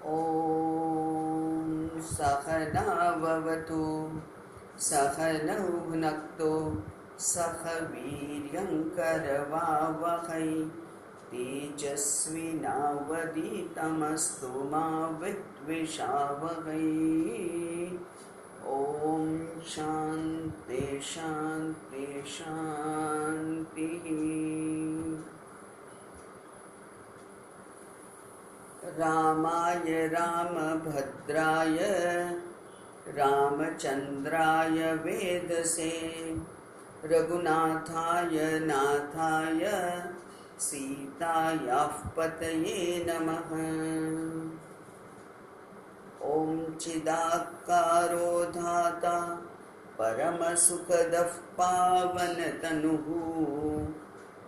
ॐ सहनाववतु सहनौ भुनक्तु सह वीर्यङ्करवावहै तेजस्विनावधीतमस्तु मा विद्विषावहै। ॐ शान्ति शान्ति शान्तिः। रामाय रामभद्राय रामचन्द्राय वेदसे रघुनाथाय नाथाय सीतायाः पतये नमः। ॐ चिदाकारो धाता परमसुखदः पावनतनुः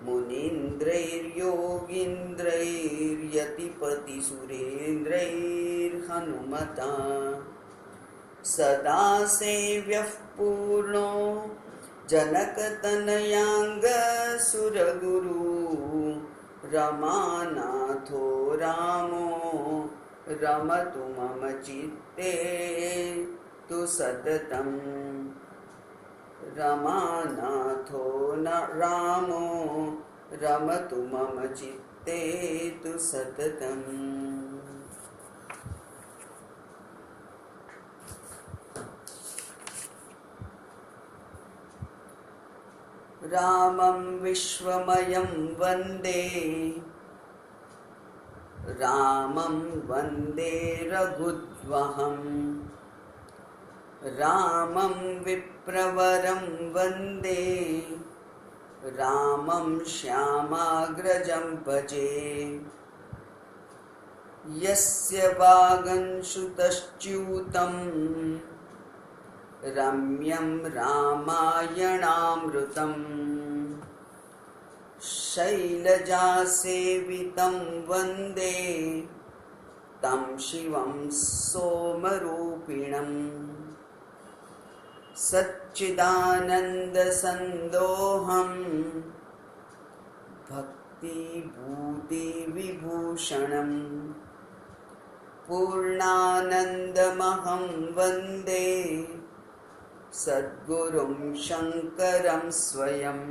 मुनीन्द्रैर्योगीन्द्रैर्यतिपतिसुरेन्द्रैर्हनुमता सदा सेव्यः पूर्णो जनकतनयाङ्गसुरगुरु रमानाथो रामो रमतु मम चित्ते तु सततम्। रमानाथो न रामो रमतु मम चित्ते तु सततम्। रामं विश्वमयं वन्दे रामं वन्दे रघुद्वहम् रामं विप्रवरं वन्दे रामं श्यामाग्रजं भजे। यस्य वागंशुतश्च्यूतं रम्यं रामायणामृतम् शैलजासेवितं वन्दे तं शिवं सोमरूपिणम्। सच्चिदानन्दसन्दोहं भक्तिभूतिविभूषणं पूर्णानन्दमहं वन्दे सद्गुरुं शङ्करं स्वयम्।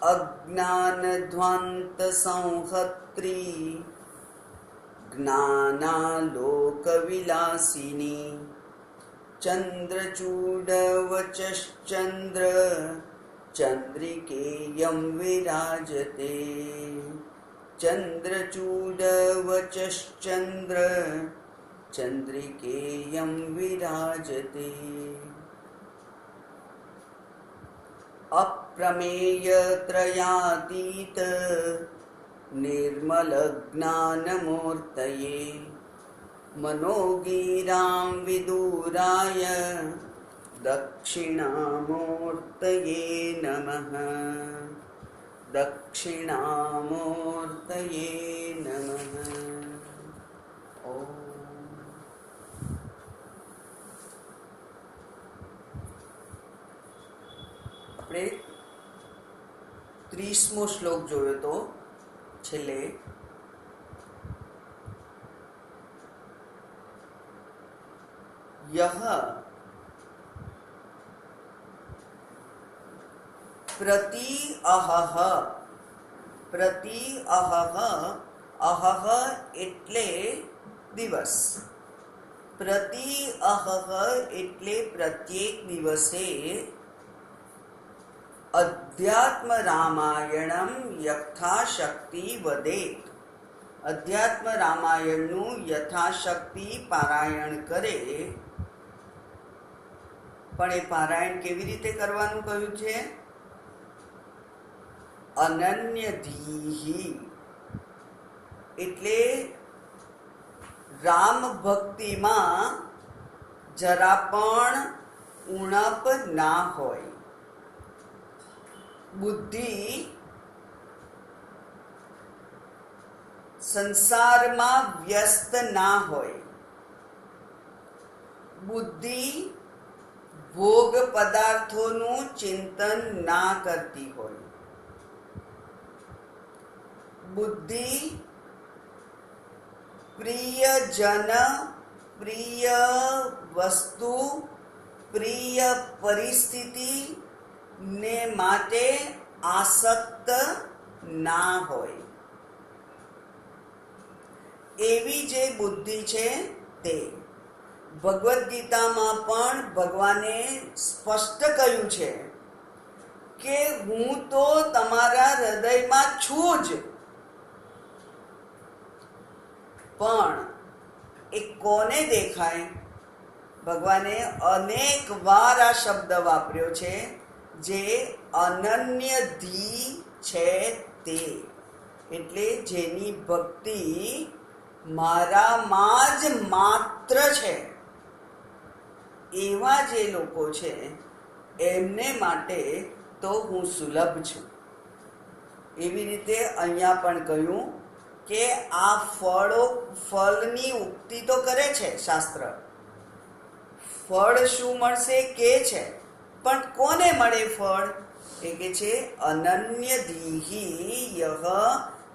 अज्ञानध्वान्तसंहर्त्री ज्ञानालोकविलासिनी चन्द्रचूडवचश्चन्द्र चन्द्रिकेयं विराजते। चन्द्रचूडवचश्चन्द्र चन्द्रिकेयं विराजते। अप्रमेयत्रयातीत निर्मलज्ञानमूर्तये मनोगीरां विदुराय दक्षिणामूर्तये नमः। दक्षिणामूर्तये नमः। આપણે 30મો શ્લોક જોયો તો છેલ્લે यह प्रति अहह अहह એટલે દિવસ प्रति अहह એટલે प्रत्येक દિવસે अध्यात्म रामायणम यथाशक्ति वदेत अध्यात्म रामायणનું यथाशक्ति पारायण करे। પણ એ પારાયણ કેવી રીતે કરવાનું કહ્યું છે? અનન્યધીહી એટલે રામ ભક્તિમાં જરા પણ ઉણપ ના હોય, બુદ્ધિ સંસારમાં વ્યસ્ત ના હોય, બુદ્ધિ ભોગ પદાર્થોનું ચિંતન ના કરતી હોય, બુદ્ધિ પ્રિયજન, પ્રિય વસ્તુ, પ્રિય પરિસ્થિતિ ને માટે આસક્ત ના હોય. એવી જે બુદ્ધિ છે તે ભગવદ્ ગીતામાં પણ ભગવાને સ્પષ્ટ કહ્યું છે કે હું તો તમારા હૃદયમાં છું જ. પણ એ કોને દેખાય? ભગવાને અનેક વાર આ શબ્દ વાપર્યો છે, જે અનન્ય ધી છે તે, એટલે જેની ભક્તિ મારામાં જ માત્ર છે. એવા જે લોકો છે એમને માટે તો હું સુલભ છું. એવી રીતે અહીંયા પણ કહ્યું કે આ ફળની ઉક્તિ તો કરે છે શાસ્ત્ર, ફળ શું મળશે કે છે, પણ કોને મળે ફળ? એ કે છે અનન્ય ધીહી યહ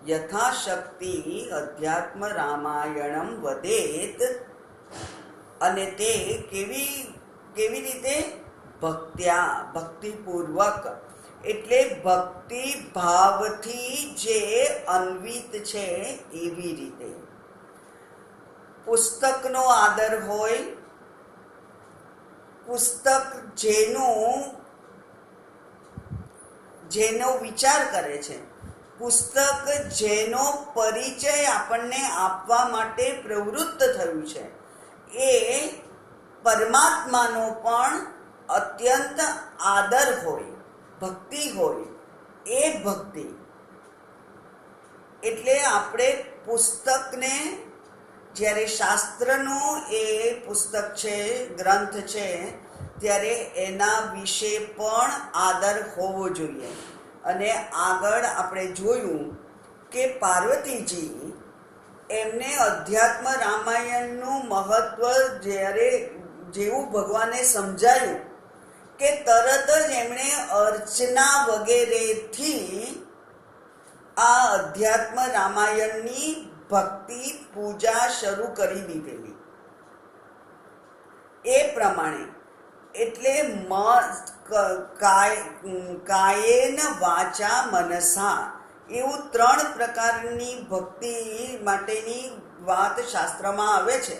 યથાશક્તિ અધ્યાત્મ રામાયણમ વદેત. અને તે કેવી રીતે? ભક્ત્યા, ભક્તિપૂર્વક, એટલે ભક્તિ ભાવથી જે અન્વિત છે એવી રીતે. પુસ્તકનો આદર હોય, પુસ્તક જેનો વિચાર કરે છે, પુસ્તક જેનો પરિચય આપણને આપવા માટે પ્રવૃત્ત થયું છે, એ પરમાત્માનો પણ અત્યંત આદર હોય, ભક્તિ હોય. એ ભક્તિ એટલે આપણે પુસ્તકને, જ્યારે શાસ્ત્રનું એ પુસ્તક છે, ગ્રંથ છે, ત્યારે એના વિશે પણ આદર હોવો જોઈએ. અને આગળ આપણે જોયું કે પાર્વતીજી એમને અધ્યાત્મ રામાયણનું મહત્વ જેવું ભગવાને સમજાયું કે તરત જ એમણે અર્ચના વગેરેથી આ અધ્યાત્મ રામાયણની ભક્તિ પૂજા શરૂ કરી દીધેલી. એ પ્રમાણે એટલે કાયેન વાચા મનસા એવું 3 પ્રકારની ભક્તિ માટેની વાત શાસ્ત્રમાં આવે છે.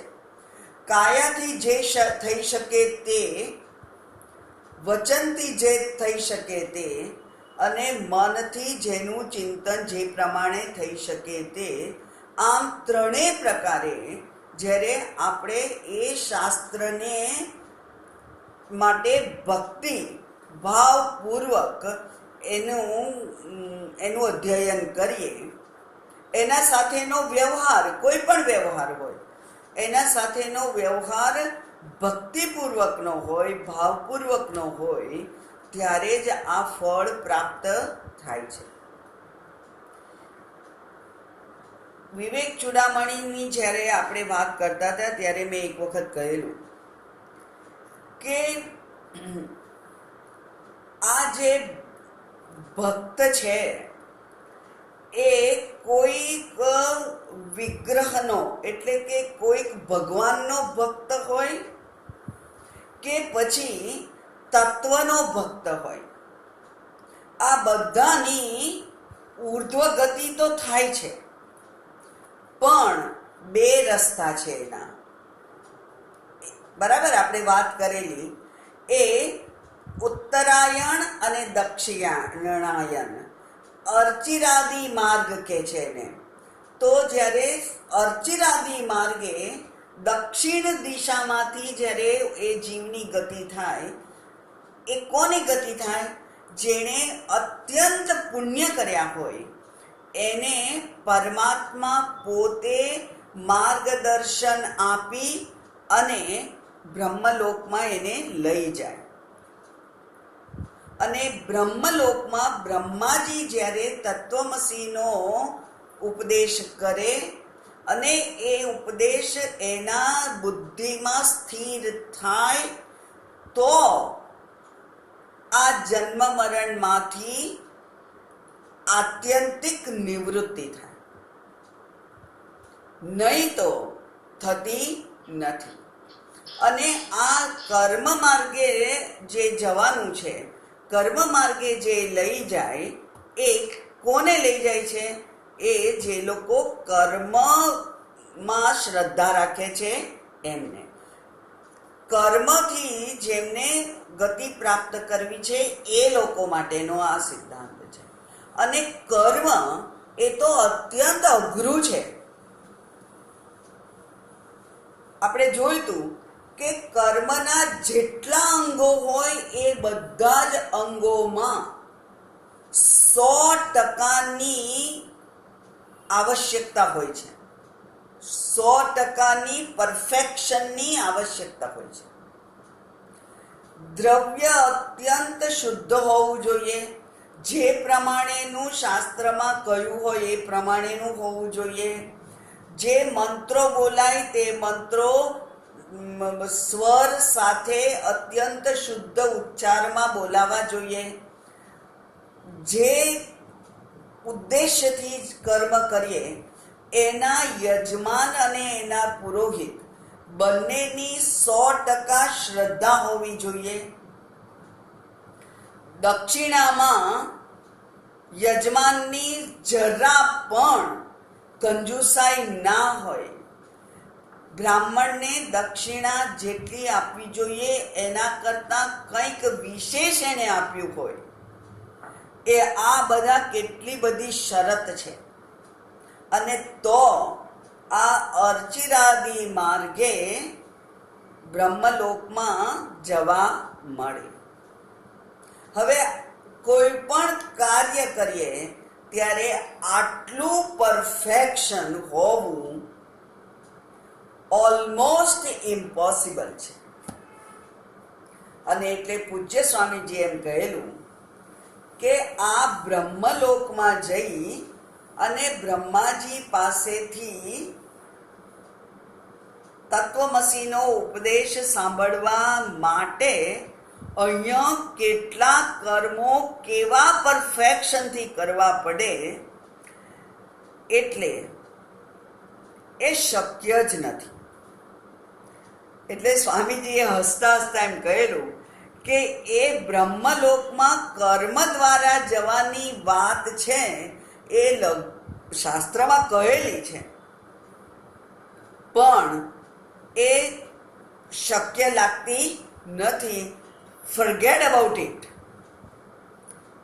કાયાથી જે થઈ શકે તે, વચનથી જે થઈ શકે તે, અને મનથી જેનું ચિંતન જે પ્રમાણે થઈ શકે તે. આમ 3 પ્રકારે જ્યારે આપણે એ શાસ્ત્રને માટે ભક્તિ ભાવપૂર્વક એનું અધ્યયન કરીએ, એના સાથેનો વ્યવહાર, કોઈ પણ વ્યવહાર હોય, એના સાથેનો વ્યવહાર ભક્તિપૂર્વકનો હોય, ભાવપૂર્વકનો હોય, ત્યારે જ આ ફળ પ્રાપ્ત થાય છે. વિવેક ચૂડામણીની જ્યારે આપણે વાત કરતા હતા ત્યારે મેં એક વખત કહેલું કે આ જે ભક્ત છે એ કોઈક વિગ્રહનો, એટલે કે કોઈક ભગવાનનો ભક્ત હોય કે પછી તત્વનો ભક્ત હોય, આ બધાની ઉર્ધ્વ ગતિ તો થાય છે, પણ 2 રસ્તા છે એના. બરાબર, આપણે વાત કરેલી એ ઉત્તરાયણ અને દક્ષિણાયન, અર્ચિરાદી માર્ગ કે છે એને. તો જ્યારે અર્ચિરાદી માર્ગે દક્ષિણ દિશામાંથી જ્યારે એ જીવની ગતિ થાય, એ કોની ગતિ થાય? જેણે અત્યંત પુણ્ય કર્યા હોય, એને પરમાત્મા પોતે માર્ગદર્શન આપી અને બ્રહ્મલોકમાં એને લઈ જાય. અને બ્રહ્મલોકમાં બ્રહ્માજી જ્યારે તત્વમસીનો ઉપદેશ કરે અને એ ઉપદેશ એના બુદ્ધિમાં સ્થિર થાય, તો આ જન્મ મરણમાંથી આત્યંતિક નિવૃત્તિ થાય. નહીં તો થતી નથી. અને આ કર્મ માર્ગે જે જવાનું છે, કર્મ માર્ગે જે લઈ જાય, એ કોને લઈ જાય છે? એ જે લોકો કર્મમાં શ્રદ્ધા રાખે છે એમને. કર્મથી જેમને ગતિ પ્રાપ્ત કરવી છે એ લોકો માટેનો આ સિદ્ધાંત છે. અને કર્મ એ તો અત્યંત અઘરું છે. આપણે જોયું હતું કે કર્મના જેટલા અંગો હોય એ બધા જ અંગોમાં 100%ની આવશ્યકતા હોય છે. 100%ની પરફેક્શનની આવશ્યકતા હોય છે. દ્રવ્ય અત્યંત શુદ્ધ હોવું જોઈએ. જે પ્રમાણેનું શાસ્ત્રમાં કહ્યું હોય એ પ્રમાણેનું હોવું જોઈએ. જે મંત્રો બોલાય તે મંત્રો સ્વર સાથે અત્યંત શુદ્ધ ઉચ્ચારમાં બોલાવા જોઈએ. જે ઉદ્દેશ્યથી કર્મ કરીએ એના યજમાન અને એના પુરોહિત બંનેની 100% શ્રદ્ધા હોવી જોઈએ. દક્ષિણામાં યજમાનની જરા પણ કંજુસાઈ ના હોય. બ્રાહ્મણને દક્ષિણા જેટલી આપવી જોઈએ એના કરતાં કંઈક વિશેષ એને આપ્યું હોય. એ આ બધા કેટલી બધી શરત છે. અને તો આ અર્ચિરાદિ માર્ગે બ્રહ્મલોકમાં જવા મળે. હવે કોઈ પણ કાર્ય કરીએ ત્યારે આટલું પરફેક્શન હોવું ઓલમોસ્ટ ઇમ્પોસિબલ છે. અને એટલે પૂજ્ય સ્વામીજી એમ કહેલું કે આ બ્રહ્મલોકમાં જઈ અને બ્રહ્માજી પાસેથી તત્વમસીનો ઉપદેશ સાંભળવા માટે અહીંયા કેટલા કર્મો કેવા પરફેક્શનથી કરવા પડે, એટલે એ શક્ય જ નથી. એટલે સ્વામીજીએ હસતા હસતા એમ કહેલું કે એ બ્રહ્મલોકમાં કર્મ દ્વારા જવાની વાત છે એ શાસ્ત્રમાં કહેલી છે, પણ એ શક્ય લાગતી નથી. ફોરગેટ અબાઉટ ઇટ,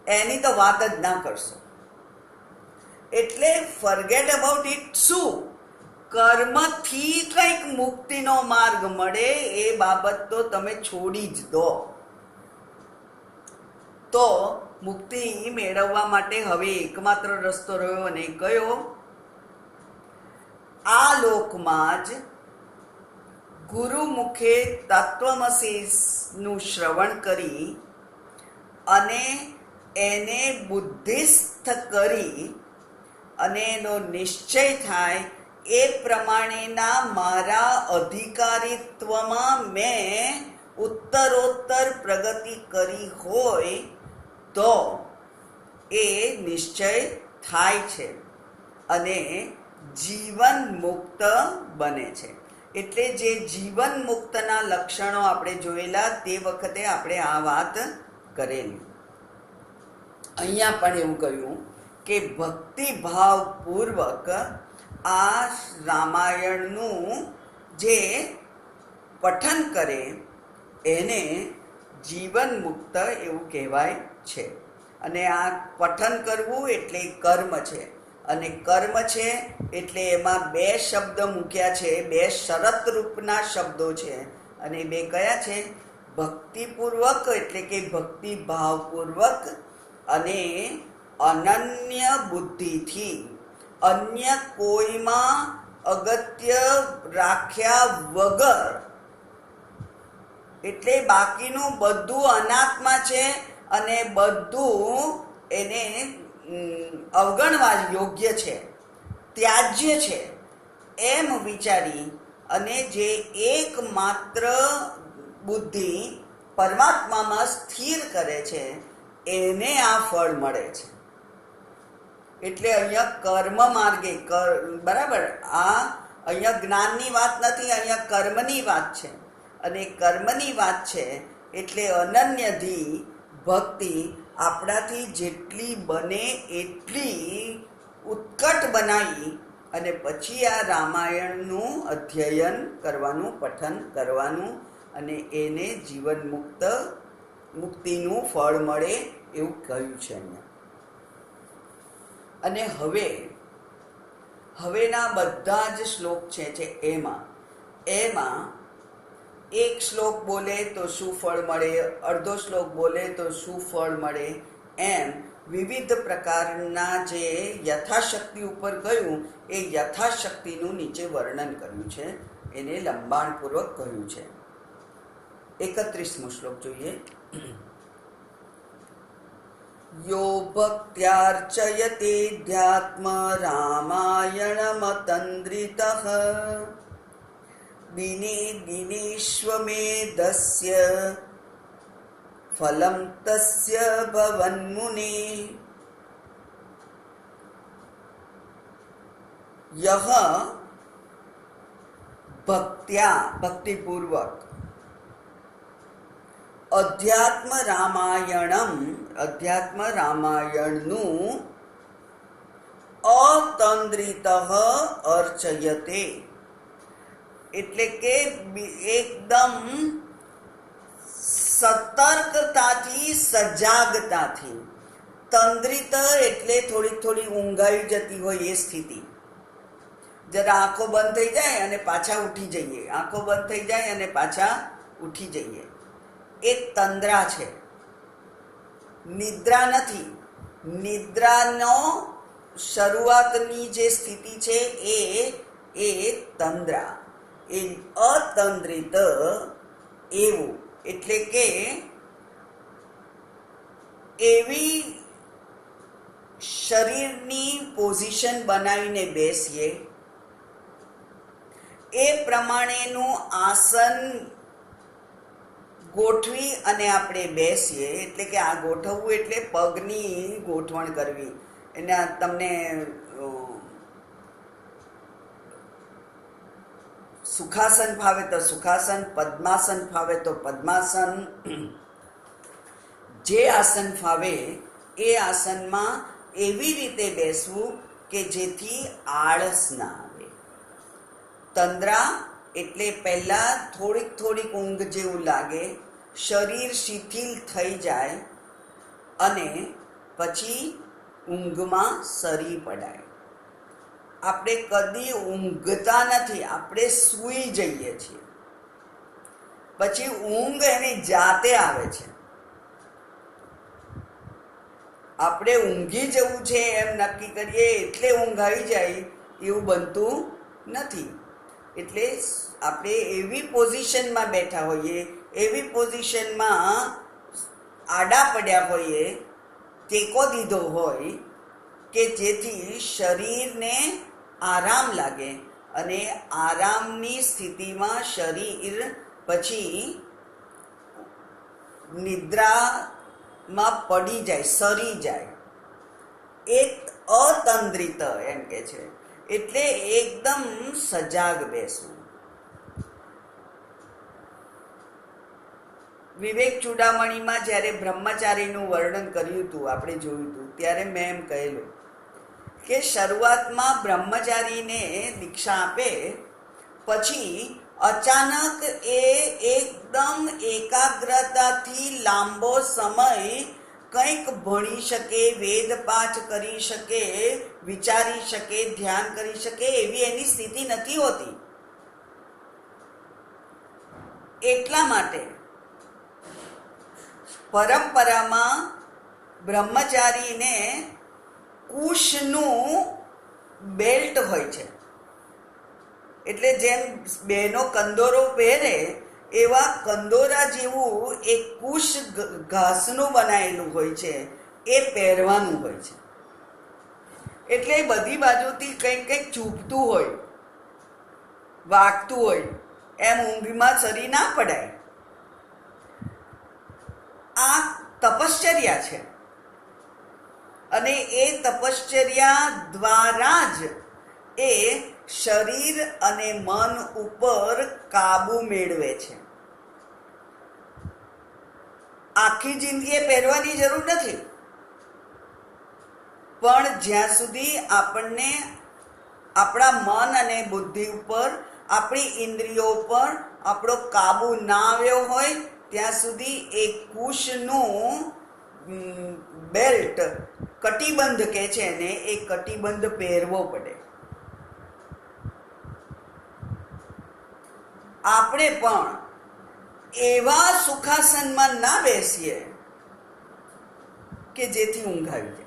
એની તો વાત જ ના કરશો. એટલે ફોરગેટ અબાઉટ ઇટ શું? કર્મથી કંઈક મુક્તિનો માર્ગ મળે એ બાબત તો તમે છોડી જ દો. તો મુક્તિ મેળવવા માટે હવે એકમાત્ર રસ્તો રહ્યો, અને કયો? આ લોકમાં જ ગુરુ મુખે તત્વમસીનું શ્રવણ કરી અને એને બુદ્ધિસ્થ કરી અને એનો નિશ્ચય થાય એ પ્રમાણેના મારા અધિકારીત્વમાં મેં ઉત્તરોત્તર પ્રગતિ કરી હોય તો એ નિશ્ચય થાય છે અને જીવન મુક્ત બને છે. એટલે જે જીવન મુક્તના લક્ષણો આપણે જોયેલા તે વખતે આપણે આ વાત કરેલી. અહીંયા પણ એવું કહ્યું કે ભક્તિભાવપૂર્વક આ રામાયણનું જે પઠન કરે એને જીવન મુક્ત એવું કહેવાય છે. અને આ પઠન કરવું એટલે કર્મ છે, અને કર્મ છે એટલે એમાં 2 શબ્દ મૂક્યા છે, 2 શરત રૂપના શબ્દો છે. અને 2 કયા છે? ભક્તિપૂર્વક એટલે કે ભક્તિભાવપૂર્વક અને અનન્ય બુદ્ધિથી, અન્ય કોઈમાં અગત્ય રાખ્યા વગર. એટલે બાકીનું બધું અનાત્મા છે અને બધું એને અવગણવા યોગ્ય છે, ત્યાજ્ય છે એમ વિચારી અને જે એકમાત્ર બુદ્ધિ પરમાત્મામાં સ્થિર કરે છે એને આ ફળ મળે છે. એટલે અહીંયા કર્મ માર્ગે બરાબર આ અહીંયા જ્ઞાનની વાત નથી, અહીંયા કર્મની વાત છે. અને કર્મની વાત છે એટલે અનન્યથી ભક્તિ આપણાથી જેટલી બને એટલી ઉત્કટ બનાવી અને પછી આ રામાયણનું અધ્યયન કરવાનું, પઠન કરવાનું અને એને જીવન મુક્તિનું ફળ મળે એવું કહ્યું છે અહીંયા. અને હવેના બધા જ શ્લોક છે એમાં એક શ્લોક બોલે તો શું ફળ મળે, અડધો શ્લોક બોલે તો શું ફળ મળે, એમ વિવિધ પ્રકારના જે યથાશક્તિ ઉપર કહ્યું એ યથાશક્તિનું નીચે વર્ણન કર્યું છે, એને લંબાણપૂર્વક કહ્યું છે. 31મો શ્લોક જોઈએ. યો ભક્ત્યાર્ચયતે ધ્યાત્મ રામાયણમતંદ્રિતઃ દિને દિનેશ્વમેધસ્ય ફલમ તસ્ય ભવન્મુને યહ ભક્તિપૂર્વક અધ્યાત્મ રામાયણનું અતંદ્રિતઃ અર્ચયતે, એટલે કે એકદમ સતર્કતાથી, સજાગતાથી. તંદ્રિત એટલે થોડી ઊંઘાઈ જતી હોય એ સ્થિતિ. જરા આંખો બંધ થઈ જાય અને પાછા ઉઠી જઈએ, આંખો બંધ થઈ જાય અને પાછા ઉઠી જઈએ, એ તંદ્રા છે, નિદ્રા નથી. નિદ્રાનો શરૂઆતની જે સ્થિતિ છે એ તંદ્રા, એ અતંદ્રિત એવું. એટલે કે એવી શરીરની પોઝિશન બનાવીને બેસીએ, એ પ્રમાણેનું આસન ગોઠવી અને આપણે બેસીએ. એટલે કે આ ગોઠવવું એટલે પગની ગોઠવણ કરવી. એના તમને સુખાસન ફાવે તો સુખાસન, પદ્માસન ફાવે તો પદ્માસન, જે આસન ફાવે એ આસનમાં એવી રીતે બેસવું કે જેથી આળસ ના આવે. તંદ્રા એટલે પહેલા થોડીક ઊંઘ જેવું લાગે, શરીર શિથિલ થઈ જાય અને પછી ઊંઘમાં સરી પડાય. આપણે કદી ઊંઘતા નથી, આપણે સૂઈ જઈએ છીએ, પછી ઊંઘ એની જાતે આવે છે. આપણે ઊંઘી જવું છે એમ નક્કી કરીએ એટલે ઊંઘ આવી જાય એવું બનતું નથી. એટલે આપણે એવી પોઝિશનમાં બેઠા હોઈએ, એવી પોઝિશનમાં આડા પડ્યા હોઈએ, ટેકો દીધો હોય કે જેથી શરીરને આરામ લાગે અને આરામની સ્થિતિમાં શરીર પછી નિદ્રામાં પડી જાય, સરી જાય. એ અતંદ્રિત એમ કે છે. એટલે એકદમ સજાગ બેસવું. વિવેક ચૂડામણીમાં જ્યારે બ્રહ્મચારીનું વર્ણન કર્યું હતું, આપણે જોયું હતું, ત્યારે મેં એમ કહેલું કે શરૂઆતમાં બ્રહ્મચારીને દીક્ષા આપે, પછી અચાનક એ એકદમ એકાગ્રતાથી લાંબો સમય કંઈક ભણી શકે, વેદ પાઠ કરી શકે, વિચારી શકે, ધ્યાન કરી શકે એવી એની સ્થિતિ નથી હોતી. એટલા માટે પરંપરામાં બ્રહ્મચારીને કુશનું બેલ્ટ હોય છે. એટલે જેમ બહેનો કંદોરો પહેરે એવા કંદોરા જેવું એક કુશ ઘાસનું બનાવેલું હોય છે, એ પહેરવાનું હોય છે. એટલે બધી બાજુથી કંઈક ચૂપતું હોય, વાગતું હોય, એમ ઊંઘમાં સરી ના પડાય. આ તપશ્ચર્યા છે અને એ તપશ્ચર્યા દ્વારા જ એ શરીર અને મન ઉપર કાબુ મેળવે છે. આખી જિંદગી પહેરવાની જરૂર નથી, પણ જ્યાં સુધી આપણને આપણા મન અને બુદ્ધિ ઉપર, આપણી ઇન્દ્રિયો ઉપર આપણો કાબુ ના આવ્યો હોય ત્યાં સુધી એ કુશનું બેલ્ટ, કટિબંધ કે છે ને, એ કટિબંધ પહેરવો પડે. આપણે પણ એવા સુખાસનમાં ના બેસીએ કે જેથી ઊંઘ આવી જાય.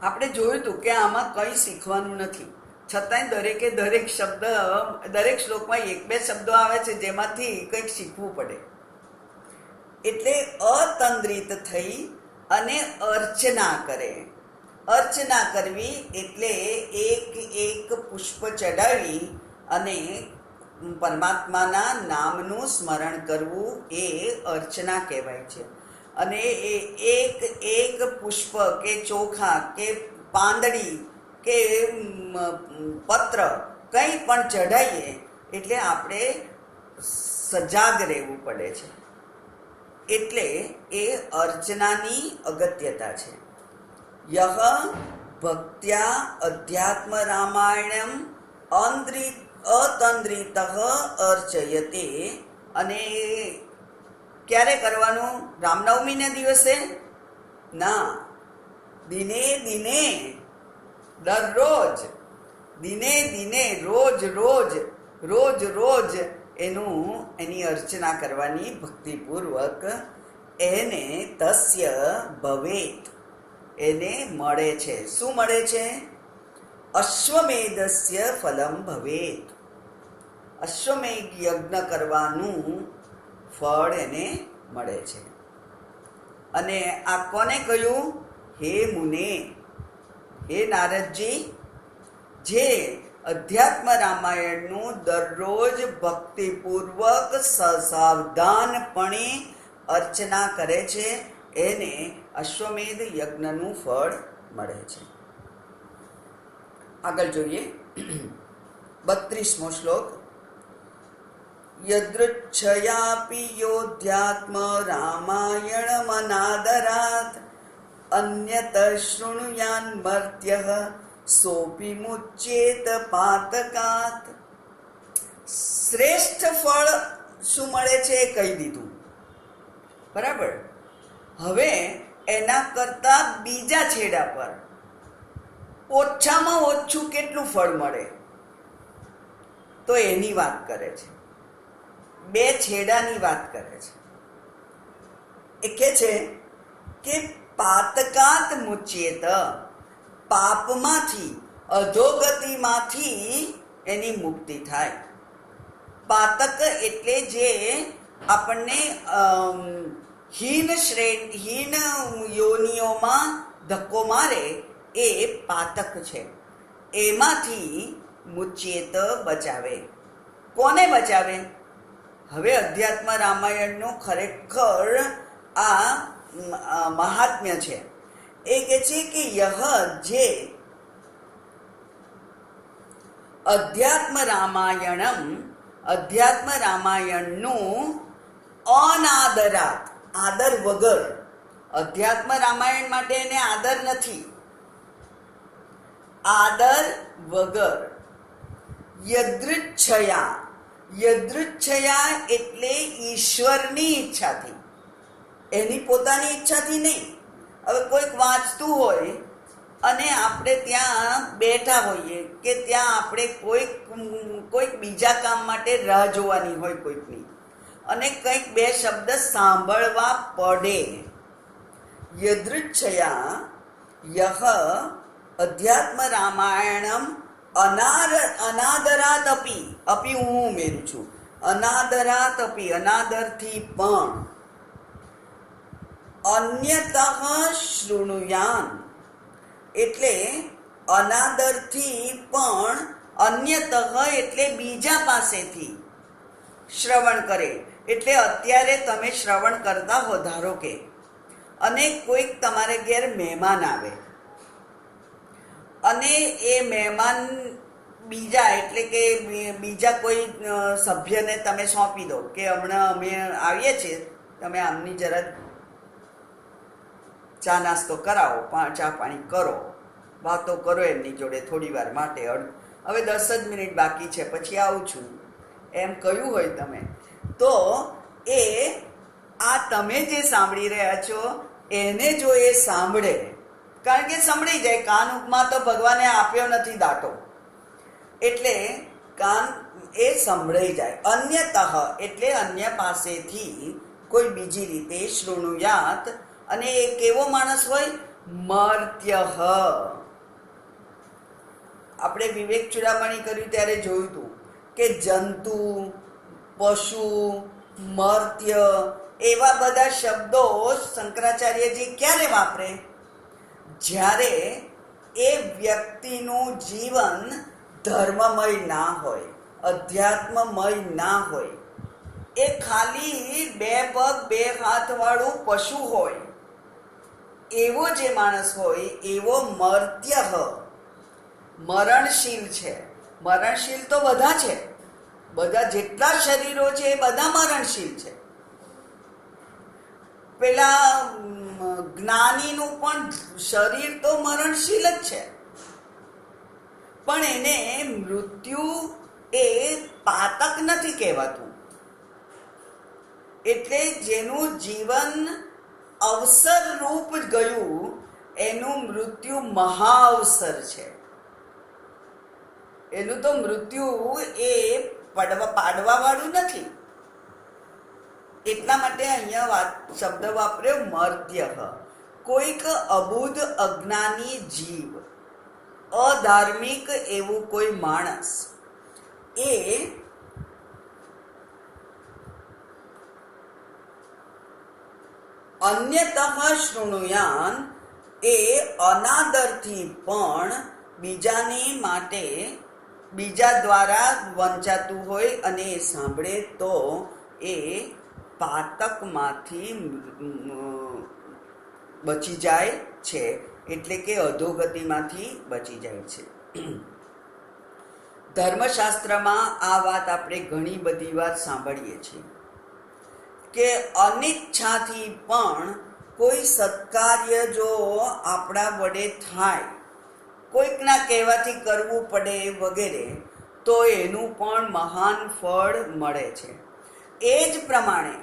આપણે જોયું હતું કે આમાં કંઈ શીખવાનું નથી, છતાંય દરેક શબ્દ, દરેક શ્લોકમાં એક બે શબ્દો આવે છે જેમાંથી કંઈક શીખવું પડે. એટલે અતંદ્રિત થઈ અને અર્ચના કરે. અર્ચના કરવી એટલે એક પુષ્પ ચડાવી અને પરમાત્માના નામનું સ્મરણ કરવું, એ અર્ચના કહેવાય છે. અને એ એક પુષ્પ કે ચોખા કે પાંદડી કે પત્ર કંઈ પણ ચઢાવીએ એટલે આપણે સજાગ રહેવું પડે છે. એટલે એ અર્ચનાની અગત્યતા છે. યહ ભક્ત્યા અધ્યાત્મ રામાયણમ અતંદ્રિત અર્ચયતે. અને ક્યારે કરવાનું? રામનવમીના દિવસે ના, દિને દિને, દરરોજ, દિને દિને, રોજ રોજ એની અર્ચના કરવાની ભક્તિપૂર્વક. એને તસ્ય ભવેત, એને મળે છે. શું મળે છે? અશ્વમેધસ્ય ફલમ ભવેત. અશ્વમેઘ યજ્ઞ કરવાનું ફળ એને મળે છે. અને આ કોને કહ્યું? હે મુને, હે નારદજી, જે અધ્યાત્મ રામાયણનું દરરોજ ભક્તિપૂર્વક સાવધાનપણે અર્ચના કરે છે, એને અશ્વમેધ યજ્ઞનું ફળ મળે છે. આગળ જોઈએ 32મો શ્લોક. યદૃચ્છયાપિ યોધ્યાત્મ રામાયણમનાદરાત અન્યત શૃણુયાન મર્ત્યઃ સોપી મુચ્યેત પાતકાત. શ્રેષ્ઠ ફળ શું મળે છે એ કહી દીધું, બરાબર. હવે એના કરતા બીજા છેડા પર ઓછામાં ઓછું કેટલું ફળ મળે તો એની વાત કરે છે. બે છેડાની વાત કરે છે. એ કહે છે કે પાતકાત મુચ્યેત, પાપમાંથી, અધોગતિમાંથી એની મુક્તિ થાય. પાતક એટલે જે આપણને હીન યોનિઓમાં ધક્કો મારે એ પાતક છે. એમાંથી મુચ્યેત બચાવે. કોને બચાવે? હવે અધ્યાત્મ રામાયણનું ખરેખર આ મહાત્મ્ય છે. એ કહે છે કે યહ, જે અધ્યાત્મ રામાયણનું અનાદરાત, આદર વગર, અધ્યાત્મ રામાયણ માટે એને આદર નથી, આદર વગર, યદૃચ્છયા એટલે ઈશ્વરની ઈચ્છાથી, એની પોતાની ઈચ્છાથી નહીં. હવે કોઈક વાંચતું હોય અને આપણે ત્યાં બેઠા હોઈએ કે ત્યાં આપણે કોઈક બીજા કામ માટે રાહ જોવાની હોય કોઈકની, અને કંઈક બે શબ્દ સાંભળવા પડે. યદૃચ્છયા યહ અધ્યાત્મ રામાયણમ અનાદરાત અપી, અપી હું ઉમેરું છું, અનાદરાત અપી, અનાદરથી પણ, અન્યતઃ શૃણુયાન એટલે અનાદરથી પણ, અન્યતઃ એટલે બીજા પાસેથી શ્રવણ કરે. એટલે અત્યારે તમે શ્રવણ કરતા હો, ધારો કે, અને કોઈક તમારે ઘેર મહેમાન આવે અને એ મહેમાન બીજા એટલે કે બીજા કોઈ સભ્યને તમે સોંપી દો કે હમણાં અમે આવીએ છીએ, તમે આમની જરા ચા નાસ્તો કરાવો, ચા પાણી કરો, વાતો કરો એમની જોડે થોડી વાર માટે, હવે 10 જ મિનિટ બાકી છે પછી આવું છું એમ કહ્યું હોય તમે, તો એ આ તમે જે સાંભળી રહ્યા છો એને જો એ સાંભળે, કારણ કે સંભળી જાય, કાન ઉપમા તો ભગવાને આપ્યો નથી દાટો, એટલે કાન એ સંભળાઈ જાય. અન્યતઃ એટલે અન્ય પાસેથી કોઈ બીજી રીતે શૃણુયાત, અને એ કેવો માણસ હોય? મર્ત્યઃ. આપણે વિવેક ચૂડામણી કર્યું ત્યારે જોયું હતું કે જંતુ, પશુ, મર્ત્ય એવા બધા શબ્દો શંકરાચાર્યજી ક્યારે વાપરે? જ્યારે એ વ્યક્તિનું જીવન ધર્મમય ના હોય, અધ્યાત્મમય ના હોય, એ ખાલી 2 પગ 2 હાથ વાળું પશુ હોય, એવો જે માણસ હોય એવો મર્ત્ય, મરણશીલ છે. મરણશીલ તો બધા છે, બધા જેટલા શરીરો છે એ બધા મરણશીલ છે. પેલા જ્ઞાનીનું પણ શરીર તો મરણશીલ જ છે, પણ એને મૃત્યુ એ પાતક નથી કહેવાતું. એટલે જેનું જીવન અવસર રૂપ ગયું એનું મૃત્યુ મહાઅવસર છે. એનું તો મૃત્યુ એ પાડવા વાળું નથી. એટલા માટે અહીંયા શબ્દ વાપર્યો મર્ત્ય. કોઈક અબુધ અજ્ઞાની જીવ, અધાર્મિક એવું કોઈ માણસ એ અન્યતઃ શૃણુયાન, એ અનાદરથી પણ બીજાની માટે બીજા દ્વારા વંચાતું હોય અને એ સાંભળે તો એ પાતકમાંથી બચી જાય છે, એટલે કે અધોગતિમાંથી બચી જાય છે. ધર્મશાસ્ત્રમાં આ વાત આપણે ઘણી બધી વાર સાંભળીએ છીએ કે અનિચ્છાથી પણ કોઈ સત્કાર્ય જો આપણા વડે થાય, કોઈકના કહેવાથી કરવું પડે વગેરે, તો એનું પણ મહાન ફળ મળે છે. એ જ પ્રમાણે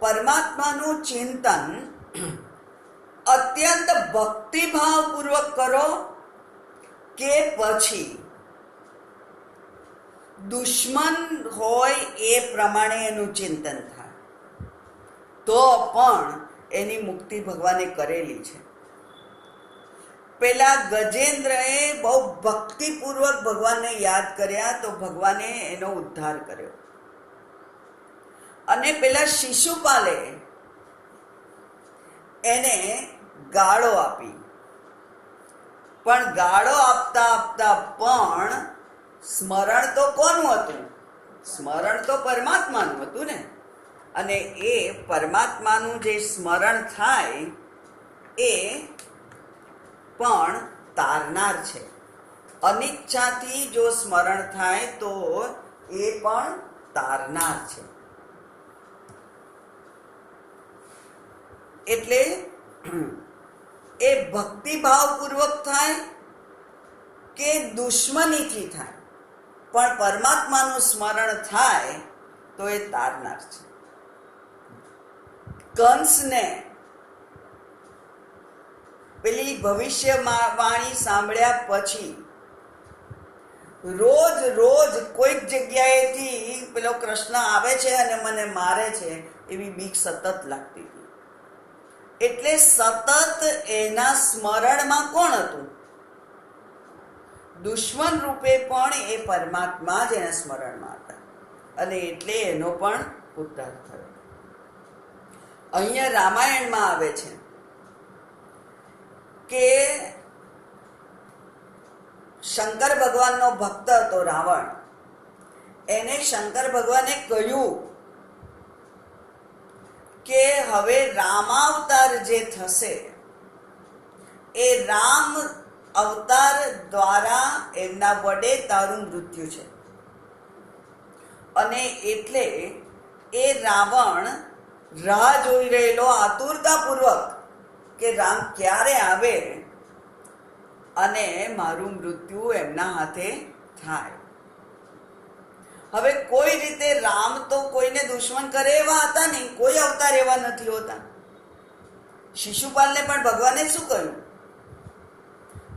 પરમાત્માનું ચિંતન અત્યંત ભક્તિભાવપૂર્વક કરો કે પછી દુશ્મન હોય એ પ્રમાણે એનું ચિંતન થાય, તો પણ એની મુક્તિ ભગવાને કરેલી છે. પેલા ગજેન્દ્રએ બહુ ભક્તિપૂર્વક ભગવાનને યાદ કર્યા તો ભગવાને એનો ઉદ્ધાર કર્યો, અને પેલા શિશુપાલે એને ગાળો આપી, પણ ગાળો આપતા આપતા પણ સ્મરણ તો કોનું હતું? સ્મરણ તો પરમાત્માનું હતું ને. અને એ પરમાત્માનું જે સ્મરણ થાય એ પણ તારનાર છે. અનિચ્છાથી જો સ્મરણ થાય તો એ પણ તારનાર છે. એટલે એ ભક્તિભાવપૂર્વક થાય કે દુશ્મનીથી થાય, પણ પરમાત્માનું સ્મરણ થાય તો એ તારનાર છે. કંસને પેલી ભવિષ્યવાણી સાંભળ્યા પછી રોજ રોજ કોઈક જગ્યાએથી પેલો કૃષ્ણ આવે છે અને મને મારે છે એવી બીક સતત લાગતી હતી. એટલે સતત એના સ્મરણમાં કોણ હતું? દુશ્મન રૂપે પણ એ પરમાત્મા જ એના સ્મરણમાં હતા, અને એટલે એનો પણ ઉદ્ધાર થયો. અહીંયા રામાયણમાં આવે છે કે શંકર ભગવાનનો ભક્ત હતો રાવણ. એને શંકર ભગવાને કહ્યું કે હવે રામાવતાર જે થશે એ રામ અવતાર દ્વારા એમના વડે તારું મૃત્યુ છે. અને એટલે એ રાવણ રાહ જોઈ રહેલો આતુરતાપૂર્વક કે રામ ક્યારે આવે અને મારું મૃત્યુ એમના હાથે થાય. હવે કોઈ રીતે રામ તો કોઈને દુશ્મન કરે એવા હતા નહીં, કોઈ અવતાર એવા નથી હોતા. શિશુપાલને પણ ભગવાને શું કહ્યું?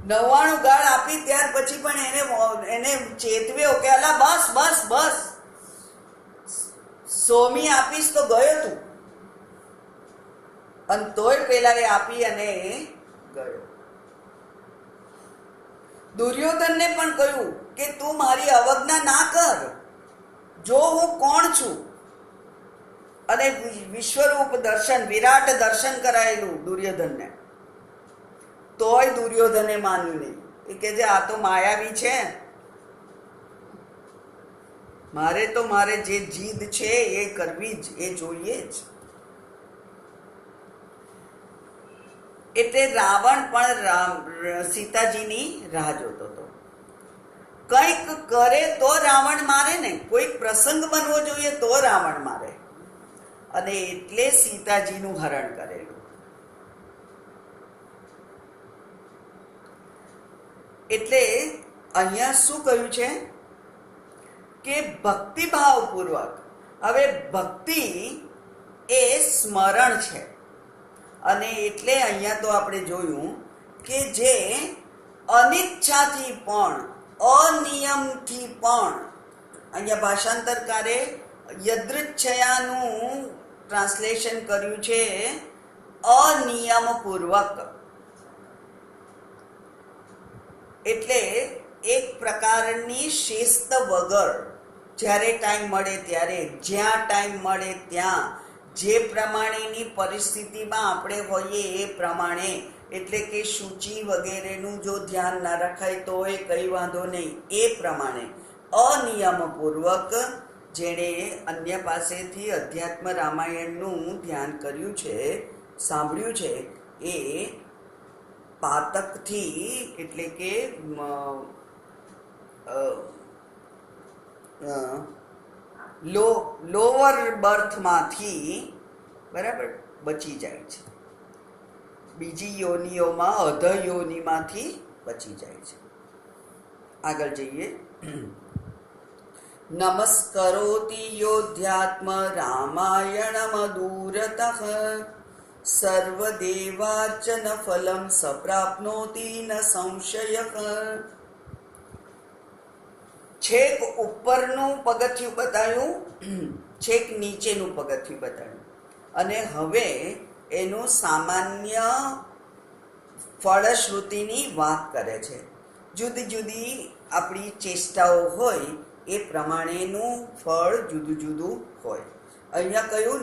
99 ગાળ આપી ત્યાર પછી પણ એને ચેતવ્યો કે અલા બસ બસ બસ, 100મી આપીશ તો ગયો તું. અને તોય પેલા એ આપી અને ગયો. દુર્યોધનને પણ કહ્યું કે તું મારી અવજ્ઞા ના કર, જો હું કોણ છું. અને વિશ્વરૂપ દર્શન, વિરાટ દર્શન કરાયેલું દુર્યોધનને, તોય દુર્યોધને માન્યું નહીં. એ કે જે આ તો માયાવી છે, મારે જે જીદ છે એ કરવી જ, એ જોઈએ જ. એટલે રાવણ પણ સીતાજીની રાહ જોતો હતો. કંઈક કરે તો રાવણ મારે ને, કોઈક પ્રસંગ બનવો જોઈએ તો રાવણ મારે. અને એટલે સીતાજીનું હરણ કરેલું. એટલે અહીંયા શું કહ્યું છે કે ભક્તિભાવપૂર્વક. હવે ભક્તિ એ સ્મરણ છે. અને એટલે અહીંયા તો આપણે જોયું કે જે અનિચ્છાથી પણ, અનિયમથી પણ, અહીંયા ભાષાંતરકારે યદૃચ્છયાનું ટ્રાન્સલેશન કર્યું છે અનિયમપૂર્વક. એટલે એક પ્રકારની શિસ્ત વગર, જ્યારે ટાઈમ મળે ત્યારે, જ્યાં ટાઈમ મળે ત્યાં, જે પ્રમાણેની પરિસ્થિતિમાં આપણે હોઈએ એ પ્રમાણે, એટલે કે સૂચિ વગેરેનું જો ધ્યાન ના રખાય તો એ કંઈ વાંધો નહીં, એ પ્રમાણે અનિયમપૂર્વક જેણે અન્ય પાસેથી અધ્યાત્મ રામાયણનું ધ્યાન કર્યું છે, સાંભળ્યું છે, એ પાતકથી, એટલે કે લોઅર બર્થમાંથી બરાબર બચી જાય છે. બીજી યોનિઓમાં, અધ યોનિમાંથી બચી જાય છે. આગળ જઈએ. નમસ્કરોતિ યોધ્યાત્મ રામાયણમદૂરતઃ સર્વદેવાર્ચન ફલમ સપ્રાપ્નોતિ ન સંશયઃ. છેક ઉપરનું પગથિયું બતાવ્યું, છેક નીચેનું પગથિયું બતાવ્યું, અને હવે એનું સામાન્ય ફળશ્રુતિની વાત કરે છે. જુદી જુદી આપણી ચેષ્ટાઓ હોય એ પ્રમાણેનું ફળ જુદું જુદું હોય. અહીંયા કહ્યું